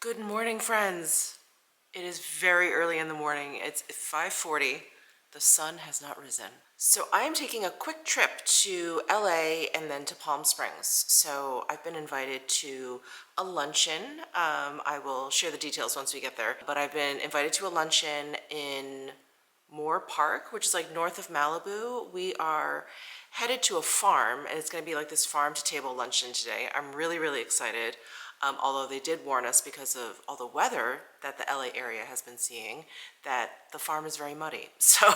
Good morning, friends. It is very early in the morning. It's 5:40. The sun has not risen. So I am taking a quick trip to LA and then to Palm Springs. So I've been invited to a luncheon. I will share the details once we get there. But I've been invited to a luncheon in Moore Park, which is like north of Malibu. We are headed to a farm, and it's going to be like this farm to table luncheon today. I'm really, really excited. Although they did warn us because of all the weather that the LA area has been seeing, that the farm is very muddy. So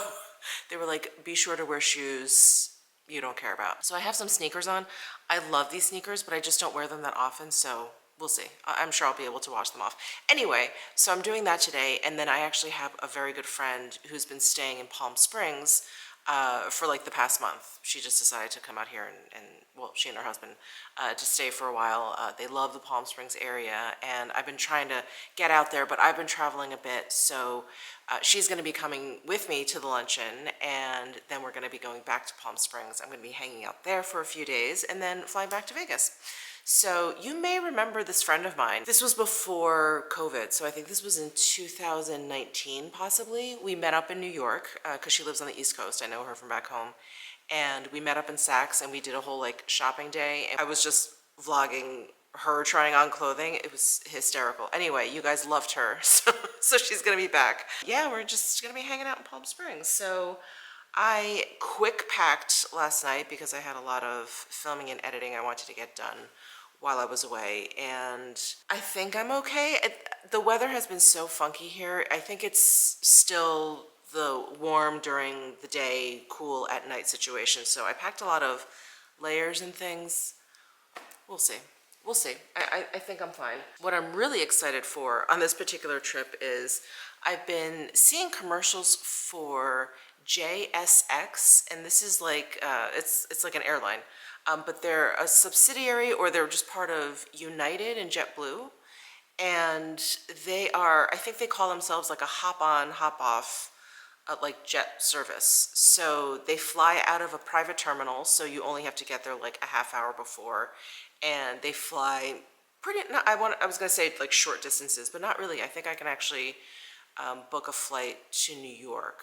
they were like, be sure to wear shoes you don't care about. So I have some sneakers on. I love these sneakers, but I just don't wear them that often, so we'll see. I'm sure I'll be able to wash them off. Anyway, so I'm doing that today, and then I actually have a very good friend who's been staying in Palm Springs for like the past month. She just decided to come out here and well, she and her husband to stay for a while. They love the Palm Springs area, and I've been trying to get out there, but I've been traveling a bit, so she's going to be coming with me to the luncheon, and then we're going to be going back to Palm Springs. I'm going to be hanging out there for a few days and then flying back to Vegas. So you may remember this friend of mine. This was before COVID, so I think this was in 2019 possibly. We met up in New York because she lives on the East Coast. I know her from back home. And we met up in Saks and we did a whole like shopping day. And I was just vlogging her trying on clothing. It was hysterical. Anyway, you guys loved her, so she's gonna be back. Yeah, we're just gonna be hanging out in Palm Springs. So I quick packed last night because I had a lot of filming and editing I wanted to get done while I was away, and I think I'm okay. The weather has been so funky here. I think it's still the warm during the day, cool at night situation. So I packed a lot of layers and things. We'll see. We'll see. I think I'm fine. What I'm really excited for on this particular trip is I've been seeing commercials for JSX, and this is like, it's like an airline. But they're a subsidiary, or they're just part of United and JetBlue, and they are, I think they call themselves like a hop-on, hop-off, like jet service. So they fly out of a private terminal, so you only have to get there like a half hour before, and they fly pretty, I was gonna say like short distances, but not really. I think I can actually book a flight to New York.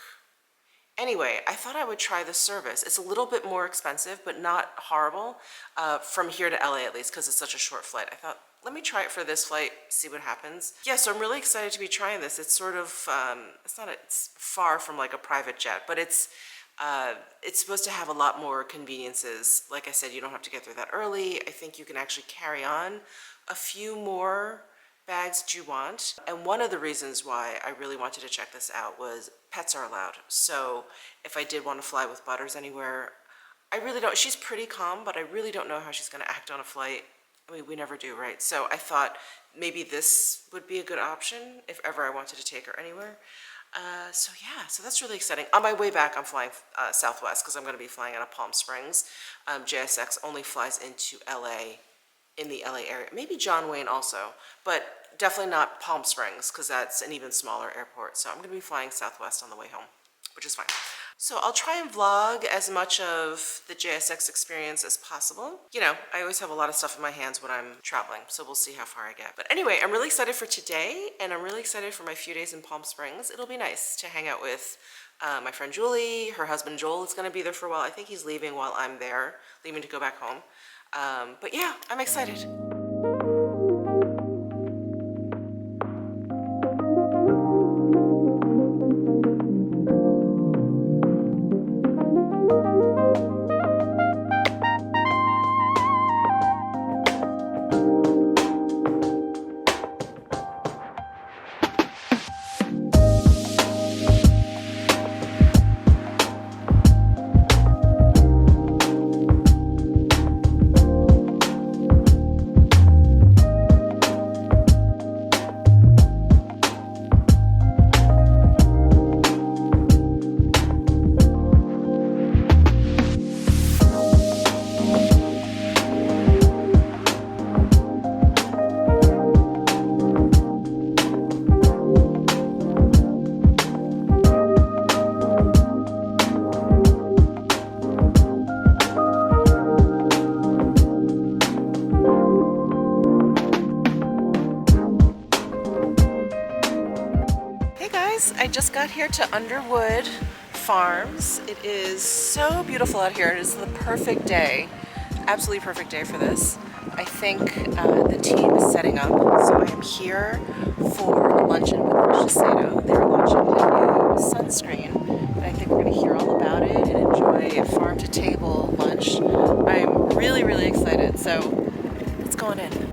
Anyway, I thought I would try this service. It's a little bit more expensive, but not horrible, from here to LA at least, because it's such a short flight. I thought, let me try it for this flight, see what happens. Yeah, so I'm really excited to be trying this. It's sort of, it's far from like a private jet, but it's supposed to have a lot more conveniences. Like I said, you don't have to get there that early. I think you can actually carry on a few more bags that you want. And one of the reasons why I really wanted to check this out was pets are allowed. So if I did want to fly with Butters anywhere, I really don't, she's pretty calm, but I really don't know how she's going to act on a flight. I mean, we never do, right? So I thought maybe this would be a good option if ever I wanted to take her anywhere. So yeah, so that's really exciting. On my way back, I'm flying Southwest because I'm going to be flying out of Palm Springs. JSX only flies into LA, in the LA area. Maybe John Wayne also, but definitely not Palm Springs because that's an even smaller airport. So I'm going to be flying Southwest on the way home, which is fine. So I'll try and vlog as much of the JSX experience as possible. You know, I always have a lot of stuff in my hands when I'm traveling, so we'll see how far I get. But anyway, I'm really excited for today, and I'm really excited for my few days in Palm Springs. It'll be nice to hang out with my friend Julie. Her husband Joel is going to be there for a while. I think he's leaving while I'm there, leaving to go back home. But yeah, I'm excited. guys, I just got here to Underwood Farms. It is so beautiful out here. It is the perfect day, absolutely perfect day for this. I think the team is setting up, so I am here for a luncheon with Shiseido. They're launching a new sunscreen, and I think we're going to hear all about it and enjoy a farm-to-table lunch. I'm really, really excited, so let's go on in.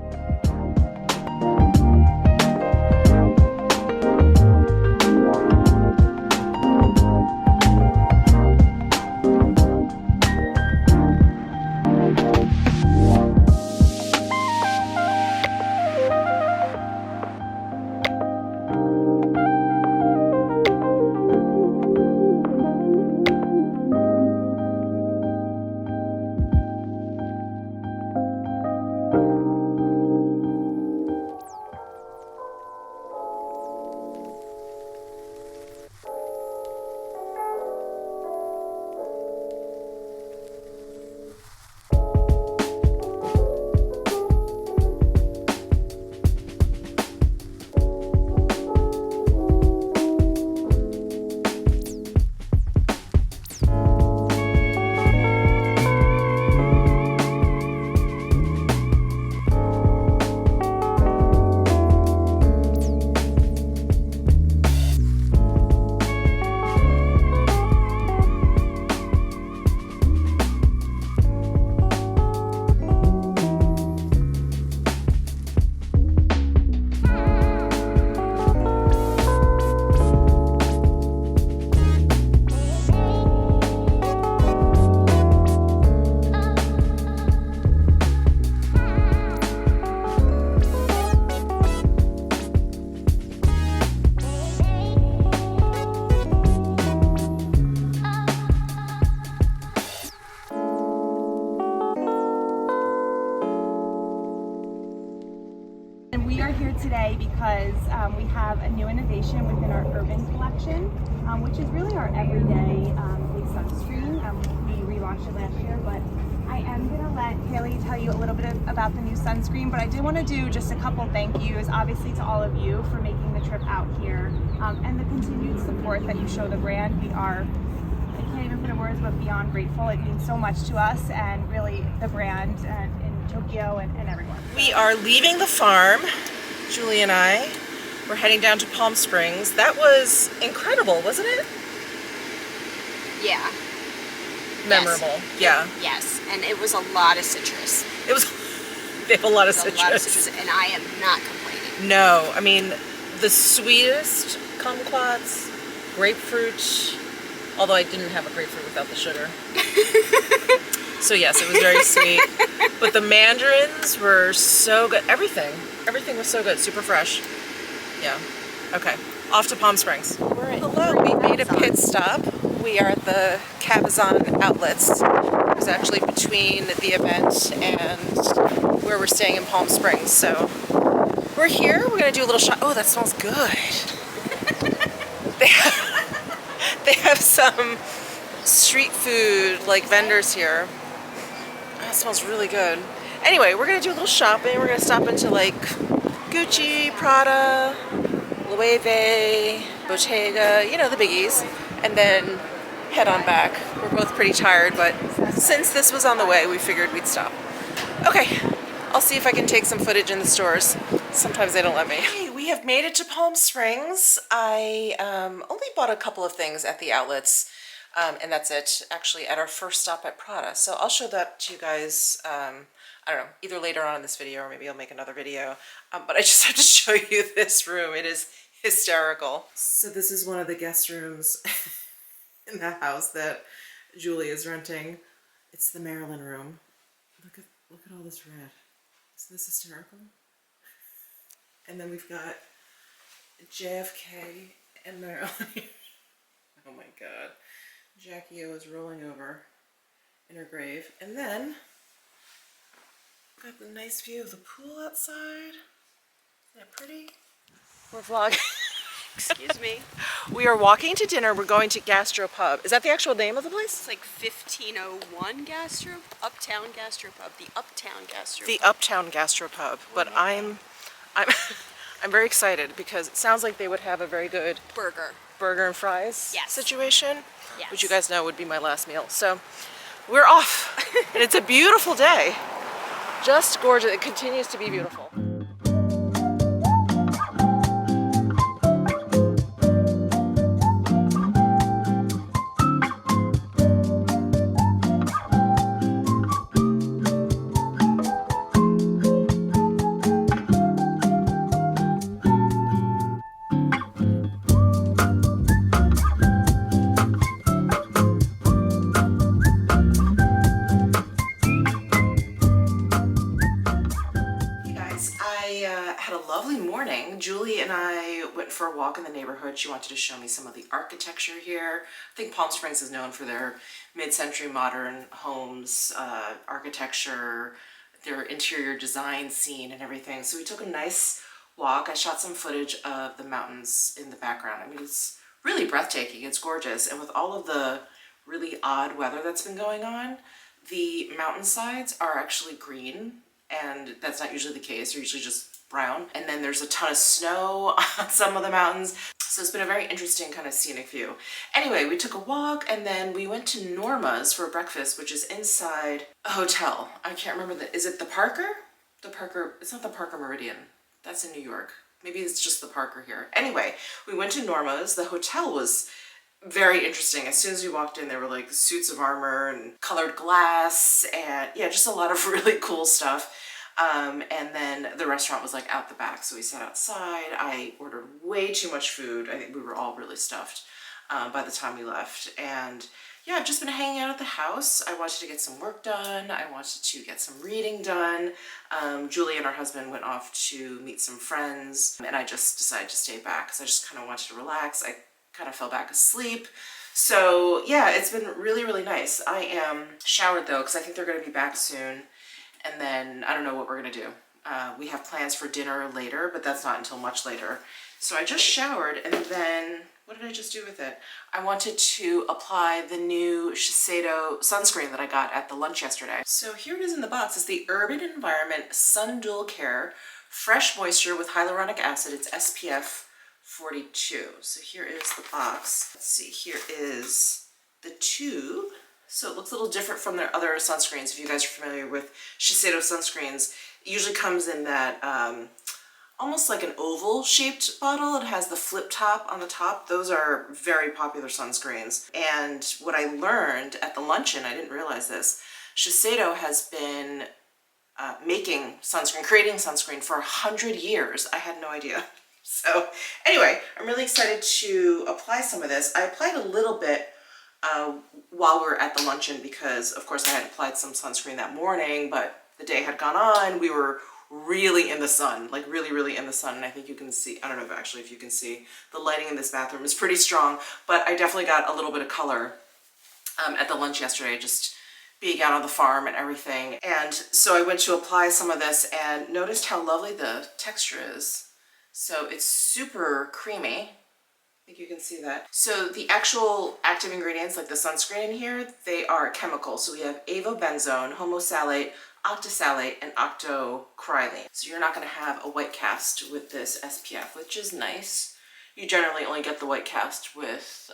We are here today because we have a new innovation within our urban collection, which is really our everyday big sunscreen. We relaunched it last year, but I am going to let Haley tell you a little bit about the new sunscreen, but I did want to do just a couple thank yous, obviously to all of you for making the trip out here, and the continued support that you show the brand. We are, I can't even put in words, but beyond grateful. It means so much to us and really the brand in Tokyo and everyone. We are leaving the farm, Julie and I. We're heading down to Palm Springs. That was incredible, wasn't it? Yeah. Memorable. Yeah. Yes, and it was a lot of citrus. It was, they have a lot of It was citrus. a lot of citrus, and I am not complaining. No, I mean, the sweetest kumquats, grapefruit, although I didn't have a grapefruit without the sugar. So yes, it was very sweet. But the mandarins were so good. Everything was so good, super fresh. Yeah. Okay, off to Palm Springs. Hello, we made a pit stop. We are at the Cabazon outlets. It was actually between the event and where we're staying in Palm Springs. So we're here. We're gonna do a little shop. Oh, that smells good. They have some street food like vendors here. That smells really good. Anyway, we're gonna do a little shopping. We're gonna stop into like Gucci, Prada, Loewe, Bottega, you know, the biggies, and then head on back. We're both pretty tired, but since this was on the way, we figured we'd stop. Okay, I'll see if I can take some footage in the stores. Sometimes they don't let me. Hey, we have made it to Palm Springs. I only bought a couple of things at the outlets, and that's it, actually, at our first stop at Prada. So I'll show that to you guys, I don't know, either later on in this video or maybe I'll make another video. But I just have to show you this room. It is hysterical. So this is one of the guest rooms in the house that Julie is renting. It's the Maryland room. Look at all this red. Isn't this hysterical? And then we've got JFK and Maryland. Oh my God. Jackie O is rolling over in her grave. And then got the nice view of the pool outside. Isn't that pretty? We're vlogging. Excuse me. We are walking to dinner. We're going to Gastropub. Is that the actual name of the place? It's like 1501 Uptown Gastropub. The Uptown Gastropub. The Uptown Gastropub. But I'm I'm very excited because it sounds like they would have a very good Burger. and fries Yes. situation, Yes. which you guys know would be my last meal. So we're off, and it's a beautiful day. Just gorgeous. It continues to be beautiful. Had a lovely morning. Julie and I went for a walk in the neighborhood. She wanted to show me some of the architecture here. I think Palm Springs is known for their mid-century modern homes, architecture, their interior design scene and everything. So we took a nice walk. I shot some footage of the mountains in the background. I mean, it's really breathtaking. It's gorgeous. And with all of the really odd weather that's been going on, the mountainsides are actually green, and that's not usually the case. They're usually just brown. And then there's a ton of snow on some of the mountains. So it's been a very interesting kind of scenic view. Anyway, we took a walk and then we went to Norma's for breakfast, which is inside a hotel. I can't remember is it the Parker? The Parker, it's not the Parker Meridian. That's in New York. Maybe it's just the Parker here. Anyway, we went to Norma's. The hotel was very interesting. As soon as we walked in, there were like suits of armor and colored glass and yeah, just a lot of really cool stuff. And then the restaurant was like out the back, so we sat outside. I ordered way too much food. I think we were all really stuffed by the time we left. And yeah, I've just been hanging out at the house. I wanted to get some work done. I wanted to get some reading done. Julie and her husband went off to meet some friends, and I just decided to stay back because I just kind of wanted to relax. I kind of fell back asleep. So yeah, it's been really, really nice. I am showered though because I think they're going to be back soon. And then I don't know what we're gonna do. We have plans for dinner later, but that's not until much later. So I just showered, and then what did I just do with it? I wanted to apply the new Shiseido sunscreen that I got at the lunch yesterday. So here it is in the box. It's the Urban Environment Sun Dual Care Fresh Moisture with Hyaluronic Acid. It's SPF 42. So here is the box. Let's see, here is the tube. So it looks a little different from their other sunscreens. If you guys are familiar with Shiseido sunscreens, it usually comes in that almost like an oval shaped bottle. It has the flip top on the top. Those are very popular sunscreens. And what I learned at the luncheon, I didn't realize this, Shiseido has been making sunscreen, creating sunscreen for 100 years. I had no idea. So anyway, I'm really excited to apply some of this. I applied a little bit while we were at the luncheon because of course I had applied some sunscreen that morning, but the day had gone on. We were really in the sun, like really, really in the sun. And I think you can see, I don't know if actually if you can see, the lighting in this bathroom is pretty strong, but I definitely got a little bit of color at the lunch yesterday, just being out on the farm and everything. And so I went to apply some of this and noticed how lovely the texture is. So it's super creamy. I think you can see that. So the actual active ingredients, like the sunscreen in here, they are chemicals. So we have avobenzone, homosalate, octisalate, and octocrylene. So you're not going to have a white cast with this SPF, which is nice. You generally only get the white cast with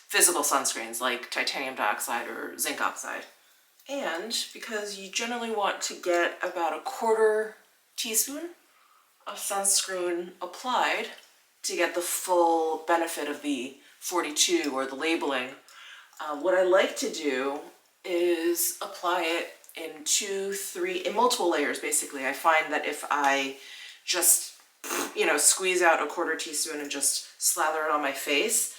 physical sunscreens like titanium dioxide or zinc oxide. And because you generally want to get about a 1/4 teaspoon of sunscreen applied to get the full benefit of the 42 or the labeling, what I like to do is apply it in 2, 3, in multiple layers basically. I find that if I just, squeeze out a 1/4 teaspoon and just slather it on my face,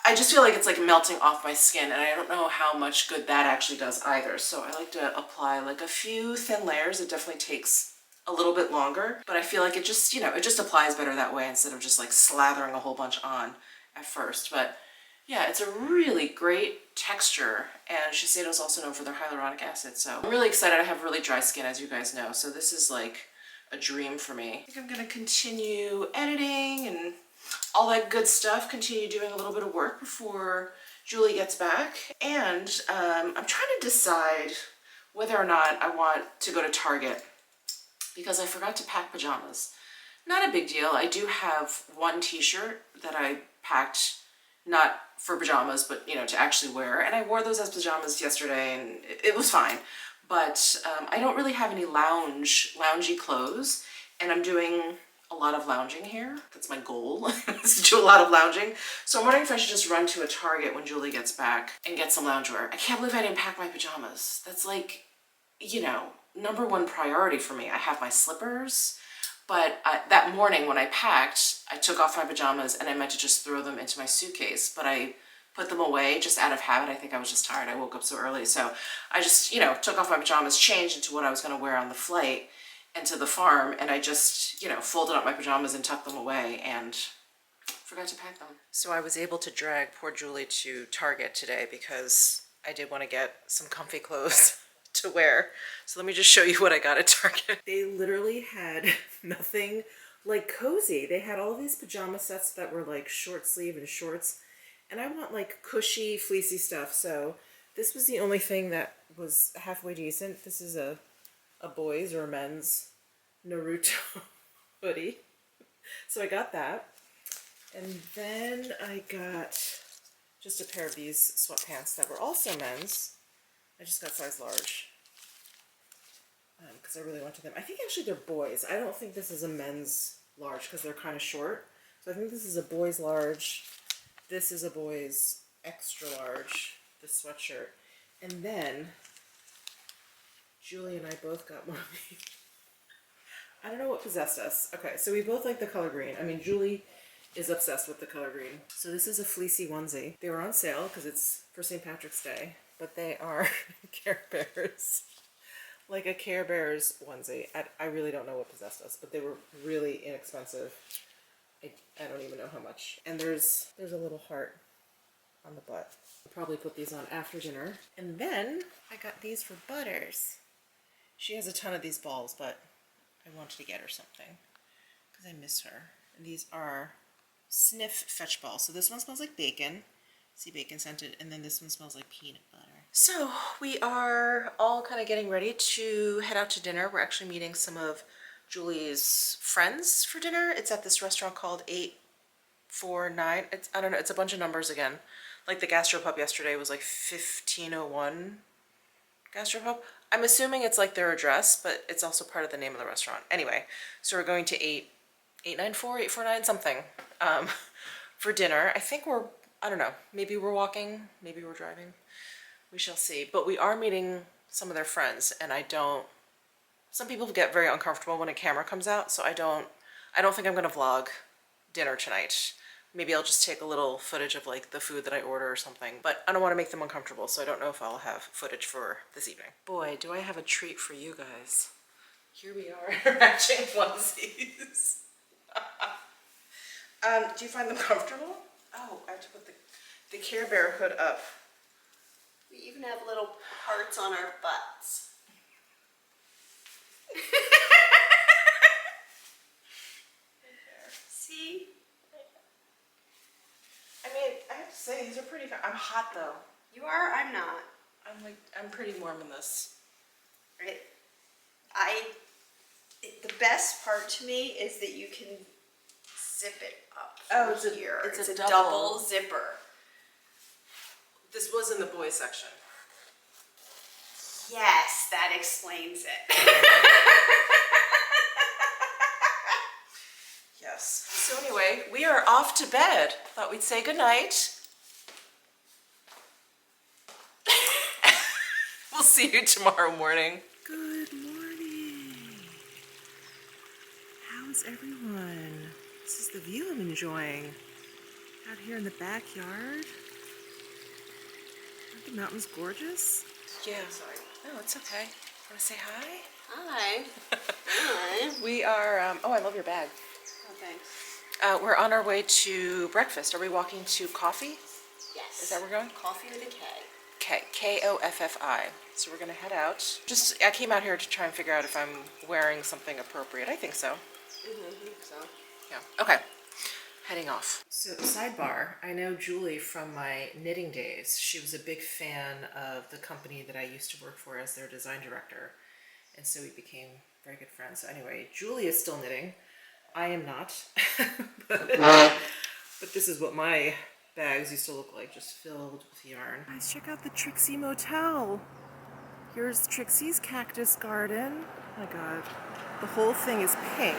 I just feel like it's like melting off my skin, and I don't know how much good that actually does either. So I like to apply like a few thin layers. It definitely takes a little bit longer, but I feel like it just, it just applies better that way instead of just like slathering a whole bunch on at first. But yeah, it's a really great texture, and Shiseido is also known for their hyaluronic acid. So I'm really excited. I have really dry skin, as you guys know, so this is like a dream for me. I think I'm gonna continue editing and all that good stuff, continue doing a little bit of work before Julie gets back. And I'm trying to decide whether or not I want to go to Target, because I forgot to pack pajamas. Not a big deal. I do have one t-shirt that I packed, not for pajamas, but you know, to actually wear. And I wore those as pajamas yesterday and it was fine. But I don't really have any loungy clothes, and I'm doing a lot of lounging here. That's my goal, is to do a lot of lounging. So I'm wondering if I should just run to a Target when Julie gets back and get some loungewear. I can't believe I didn't pack my pajamas. That's like, you know, #1 priority for me. I have my slippers, but that morning when I packed, I took off my pajamas and I meant to just throw them into my suitcase, but I put them away just out of habit. I think I was just tired. I woke up so early. So I just, you know, took off my pajamas, changed into what I was going to wear on the flight and to the farm, and I just, you know, folded up my pajamas and tucked them away and forgot to pack them. So I was able to drag poor Julie to Target today because I did want to get some comfy clothes to wear. So let me just show you what I got at Target. They literally had nothing like cozy. They had all these pajama sets that were like short sleeve and shorts, and I want like cushy, fleecy stuff. So this was the only thing that was halfway decent. This is a boys or a men's Naruto hoodie. So I got that. And then I got just a pair of these sweatpants that were also men's. I just got size large because I really wanted them. I think actually they're boys. I don't think this is a men's large because they're kind of short. So I think this is a boys large. This is a boys extra large, this sweatshirt. And then Julie and I both got one of these. I don't know what possessed us. Okay, so we both like the color green. I mean, Julie is obsessed with the color green. So this is a fleecy onesie. They were on sale because it's for St. Patrick's Day, but they are Care Bears. Like a Care Bears onesie. I really don't know what possessed us, but they were really inexpensive. I don't even know how much. And there's a little heart on the butt. I'll probably put these on after dinner. And then I got these for Butters. She has a ton of these balls, but I wanted to get her something because I miss her. And these are Sniff Fetch Balls. So this one smells like bacon. See, bacon scented. And then this one smells like peanut butter. So we are all kind of getting ready to head out to dinner. We're actually meeting some of Julie's friends for dinner. It's at this restaurant called 849. I don't know, it's a bunch of numbers again. Like the gastropub yesterday was like 1501 gastropub. I'm assuming it's like their address, but it's also part of the name of the restaurant. Anyway, so we're going to 894, 849, something for dinner. I think I don't know, maybe we're walking, maybe we're driving. We shall see. But we are meeting some of their friends, and some people get very uncomfortable when a camera comes out, so I don't think I'm gonna vlog dinner tonight. Maybe I'll just take a little footage of like the food that I order or something, but I don't want to make them uncomfortable, so I don't know if I'll have footage for this evening. Boy, do I have a treat for you guys. Here we are, matching onesies. Do you find them comfortable? Oh, I have to put the Care Bear hood up. We even have little hearts on our butts. See? I mean, I have to say, these are pretty, I'm hot though. You are? I'm not. I'm pretty warm in this. Right? The best part to me is that you can zip it up from here. It's a double zipper. This was in the boys section. Yes, that explains it. Yes. So anyway, we are off to bed. Thought we'd say goodnight. We'll see you tomorrow morning. Good morning. How's everyone? This is the view I'm enjoying. Out here in the backyard. Aren't the mountains gorgeous? Yeah. Sorry. No, it's okay. Want to say hi? Hi. Hi. We are, oh, I love your bag. Oh, thanks. We're on our way to breakfast. Are we walking to coffee? Yes. Is that where we're going? Coffee with a K. K. K-O-F-F-I. So we're going to head out. I came out here to try and figure out if I'm wearing something appropriate. I think so. I think so. Yeah. Okay. Heading off. So sidebar, I know Julie from my knitting days. She was a big fan of the company that I used to work for as their design director. And so we became very good friends. So anyway, Julie is still knitting. I am not. but this is what my bags used to look like, just filled with yarn. Guys, check out the Trixie Motel. Here's Trixie's cactus garden. Oh my god. The whole thing is pink.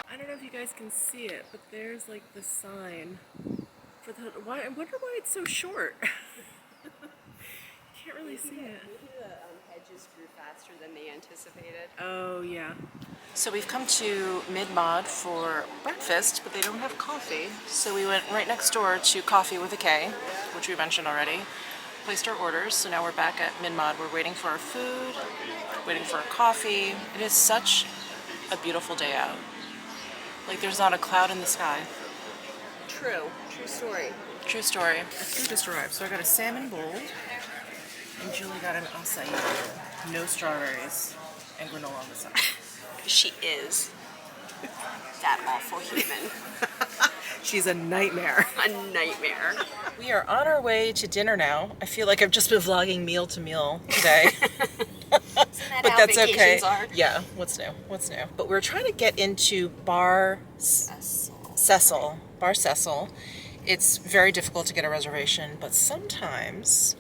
I don't know if you guys can see it, but there's like the sign for the. Why? I wonder why it's so short. Can't really see it. Maybe the hedges grew faster than they anticipated. Oh yeah. So we've come to Mid-Mod for breakfast, but they don't have coffee. So we went right next door to Coffee with a K, which we mentioned already. Placed our orders, so now we're back at Mid-Mod. We're waiting for our food, waiting for our coffee. It is such a beautiful day out. Like there's not a cloud in the sky. True story. True story. Our food just arrived. So I got a salmon bowl, and Julie got an acai bowl. No strawberries, and granola on the side. She is that awful human. She's a nightmare. A nightmare. We are on our way to dinner now. I feel like I've just been vlogging meal to meal today. Isn't that But how that's okay. vacations are? Yeah, what's new? What's new? But we're trying to get into Bar Cecil. Bar Cecil. It's very difficult to get a reservation, but sometimes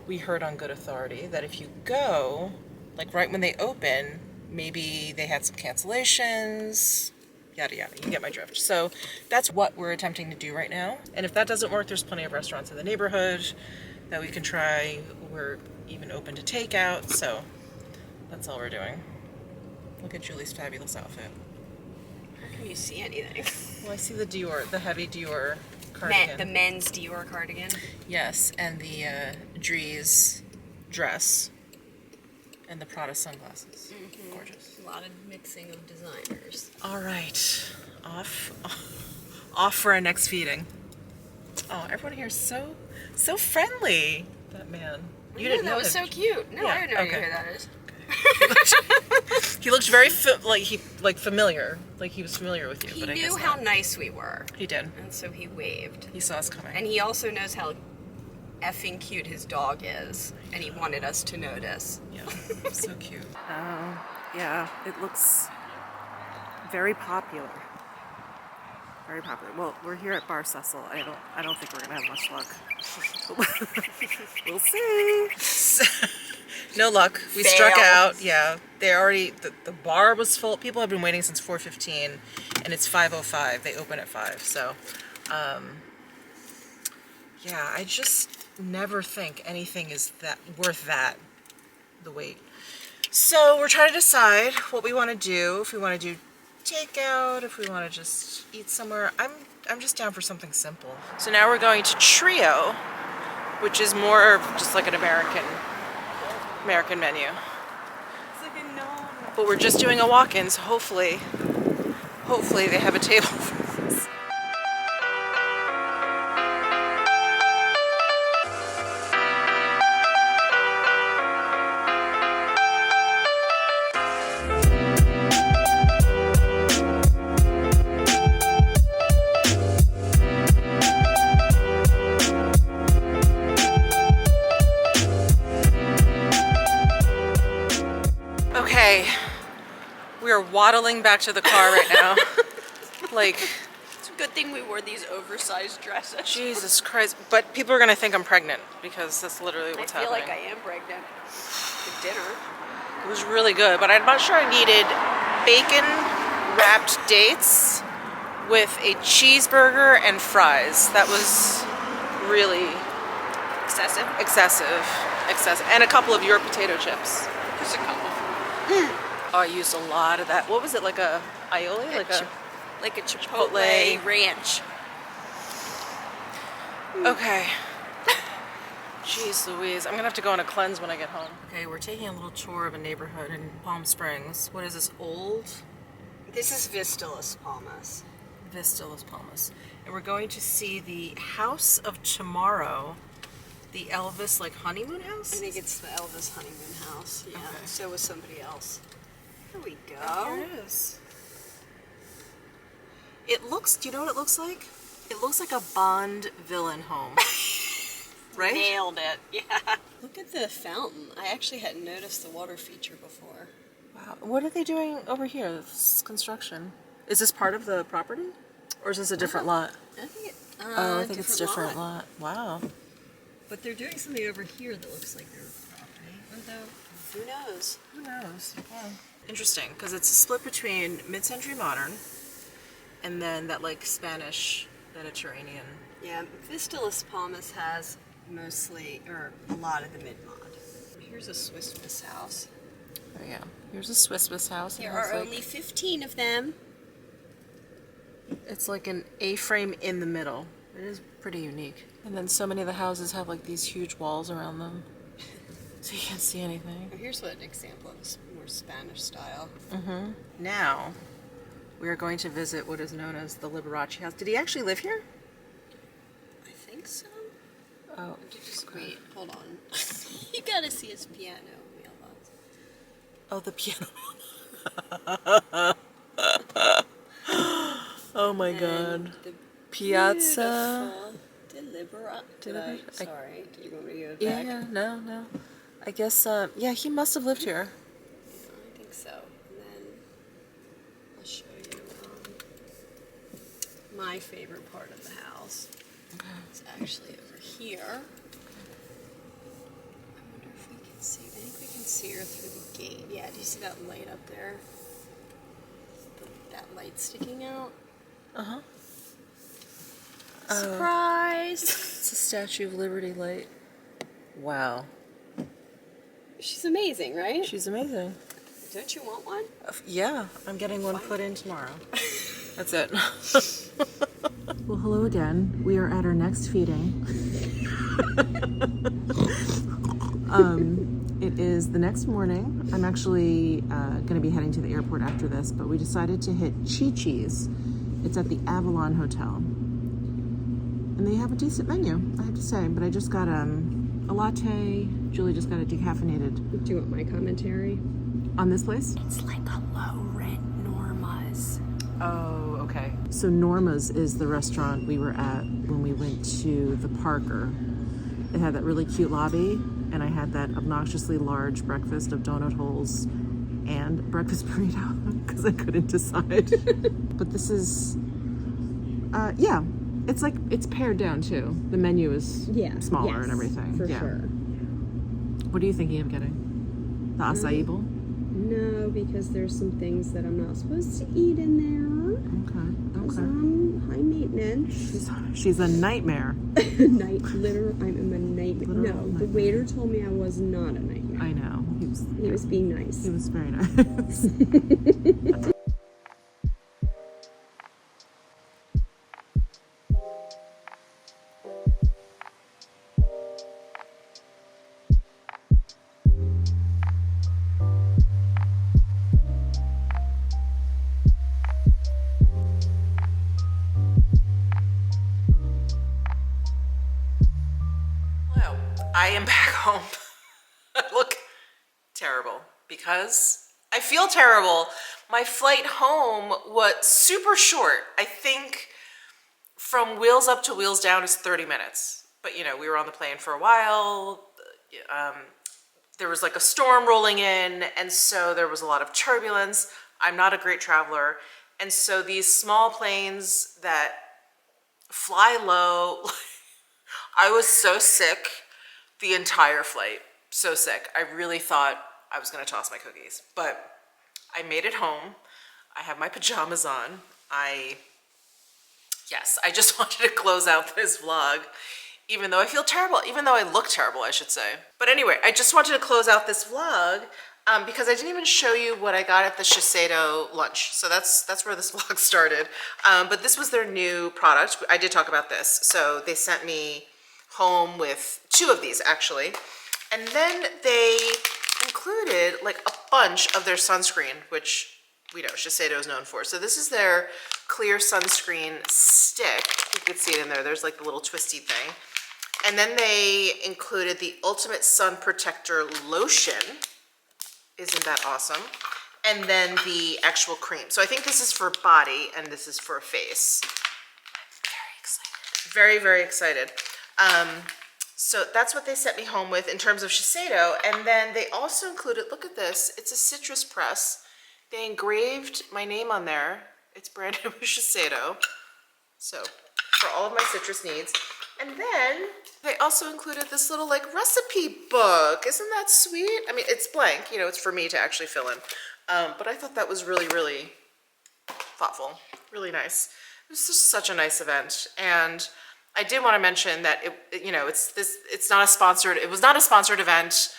we heard on good authority that if you go, like right when they open, maybe they had some cancellations, yada yada, you get my drift. So that's what we're attempting to do right now. And if that doesn't work, there's plenty of restaurants in the neighborhood that we can try. We're even open to takeout, so that's all we're doing. Look at Julie's fabulous outfit. How can you see anything? Well, I see the Dior, the heavy Dior cardigan. The men's Dior cardigan. Yes, and the Dries dress. And the Prada sunglasses. Mm-hmm. Gorgeous. A lot of mixing of designers. All right, off for our next feeding. Oh, everyone here is so friendly. That man. You didn't know that was so cute. No, Yeah, I didn't know okay. who that is. He looked very familiar. Like he was familiar with you. He but I knew guess how not. nice we were, He did. and so he waved. He saw us coming. And he also knows how effing cute his dog is, and he wanted us to notice. Yeah, so cute. Oh, yeah, it looks very popular. Very popular. Well, we're here at Bar Cecil. I don't think we're gonna have much luck. We'll see. No luck. We struck Failed. out. Yeah, they already the bar was full. People have been waiting since 4:15, and it's 5:05. They open at 5. So, yeah, I just never think anything is that worth the wait. So we're trying to decide what we want to do. If we want to do takeout, if we want to just eat somewhere. I'm just down for something simple. So now we're going to Trio, which is more of just like an American menu. It's like a gnome. But we're just doing a walk-in, so hopefully they have a table for us. Okay, we are waddling back to the car right now. Like, It's a good thing we wore these oversized dresses. Jesus Christ. But people are gonna think I'm pregnant because that's literally what's I feel happening. like I am pregnant. For dinner. It was really good, but I'm not sure I needed bacon wrapped dates with a cheeseburger and fries. That was really excessive. And a couple of your potato chips. Just a couple. Oh, I used a lot of that. What was it, like a aioli? Like a Chipotle, Chipotle. ranch. Okay. Jeez Louise, I'm gonna have to go on a cleanse when I get home. Okay, we're taking a little tour of a neighborhood in Palm Springs. What is this, old? This is Vista Las Palmas. Vista Las Palmas. And we're going to see the House of Tomorrow, the Elvis, like, honeymoon house? I think it's the Elvis honeymoon house. Yeah. Okay. So was somebody else. Here we go. Oh, here it is. It looks, do you know what it looks like? It looks like a Bond villain home. Right? Nailed it. Yeah. Look at the fountain. I actually hadn't noticed the water feature before. Wow. What are they doing over here? This is construction. Is this part of the property? Or is this a different lot? I think Oh, I think it's different lot. Wow. But they're doing something over here that looks like their property. Although, who knows? Who knows? Yeah. Interesting, because it's split between mid-century modern and then that like Spanish Mediterranean. Yeah, Vistalis Palmas has mostly, or a lot of the mid-mod. Here's a Swiss house. Oh yeah. Here's a Swiss house. There are only 15 of them. It's like an A-frame in the middle. It is pretty unique. And then so many of the houses have like these huge walls around them. So you can't see anything. Here's an example of a more Spanish style. Now, we are going to visit what is known as the Liberace house. Did he actually live here? I think so. Oh. Just wait, hold on. You gotta see his piano. Oh, the piano. Oh my god. The Piazza. Deliberate. Sorry, do you want me to go back? Yeah, no. I guess, yeah, he must have lived here. I think so. And then I'll show you my favorite part of the house. It's actually over here. I wonder if we can see. I think we can see her through the gate. Yeah, do you see that light up there? That light sticking out? Uh-huh. Surprise! It's a Statue of Liberty light. Wow. She's amazing, right? She's amazing. Don't you want one? Yeah, I'm getting one put in tomorrow. That's it. Well, hello again. We are at our next feeding. It is the next morning. I'm actually going to be heading to the airport after this, but we decided to hit Chi-Chi's. It's at the Avalon Hotel. And they have a decent menu, I have to say. But I just got a latte. Julie just got a decaffeinated. Do you want my commentary? On this place? It's like a low-rent Norma's. Oh, okay. So Norma's is the restaurant we were at when we went to the Parker. It had that really cute lobby, and I had that obnoxiously large breakfast of donut holes and breakfast burrito because I couldn't decide. But this is, yeah, it's like, it's pared down too. The menu is smaller and everything. For sure. What are you thinking of getting? The acai bowl? No, because there's some things that I'm not supposed to eat in there. Okay. I'm high maintenance. She's a nightmare. I'm a nightmare. The waiter told me I was not a nightmare. I know. He was being nice. He was very nice. I am back home. I look terrible because I feel terrible. My flight home was super short. I think from wheels up to wheels down is 30 minutes. But you know, we were on the plane for a while. There was like a storm rolling in, and so there was a lot of turbulence. I'm not a great traveler. And so these small planes that fly low, I was so sick the entire flight. So sick. I really thought I was gonna toss my cookies, but I made it home. I have my pajamas on. Yes, I just wanted to close out this vlog, even though I feel terrible, even though I look terrible, I should say. But anyway, I just wanted to close out this vlog because I didn't even show you what I got at the Shiseido lunch. So that's where this vlog started. But this was their new product. I did talk about this. So they sent me home with 2 of these actually. And then they included like a bunch of their sunscreen, which we know Shiseido is known for. So this is their clear sunscreen stick. You can see it in there. There's like the little twisty thing. And then they included the Ultimate Sun Protector Lotion. Isn't that awesome? And then the actual cream. So I think this is for body and this is for face. I'm very excited. Very, very excited. So that's what they sent me home with in terms of Shiseido. And then they also included, look at this, it's a citrus press. They engraved my name on there. It's branded with Shiseido. So for all of my citrus needs. And then they also included this little like recipe book. Isn't that sweet? I mean, it's blank, you know, it's for me to actually fill in. But I thought that was really, really thoughtful, really nice. It was just such a nice event. And I did want to mention that it was not a sponsored event.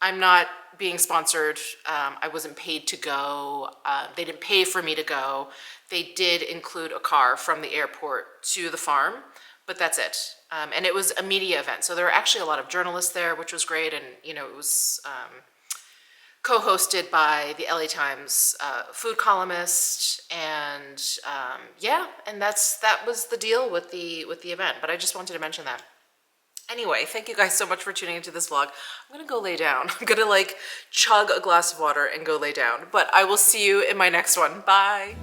I'm not being sponsored. I wasn't paid to go. They didn't pay for me to go. They did include a car from the airport to the farm, but that's it. And it was a media event. So there were actually a lot of journalists there, which was great. And, you know, it was co-hosted by the LA Times food columnist, and and that was the deal with the event. But I just wanted to mention that. Anyway, thank you guys so much for tuning into this vlog. I'm gonna go lay down. I'm gonna like chug a glass of water and go lay down. But I will see you in my next one. Bye.